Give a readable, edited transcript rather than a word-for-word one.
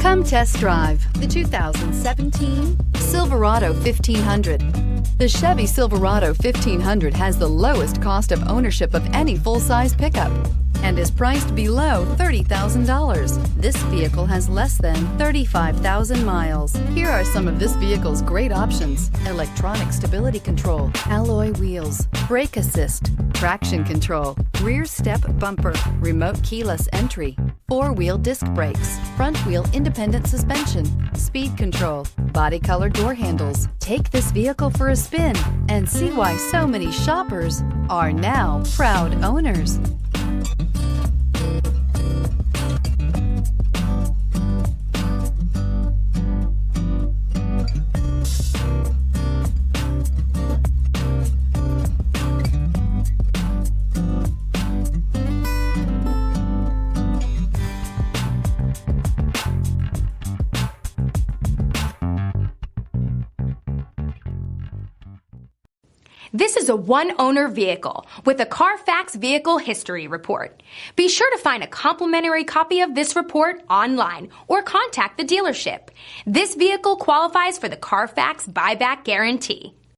Come test drive the 2017 Silverado 1500. The Chevy Silverado 1500 has the lowest cost of ownership of any full-size pickup and is priced below $30,000. This vehicle has less than 35,000 miles. Here are some of this vehicle's great options: electronic stability control, alloy wheels, brake assist, traction control, rear step bumper, remote keyless entry, four-wheel disc brakes, front-wheel independent suspension, speed control, body color door handles. Take this vehicle for a spin and see why so many shoppers are now proud owners. This is a one-owner vehicle with a Carfax Vehicle History Report. Be sure to find a complimentary copy of this report online or contact the dealership. This vehicle qualifies for the Carfax Buyback Guarantee.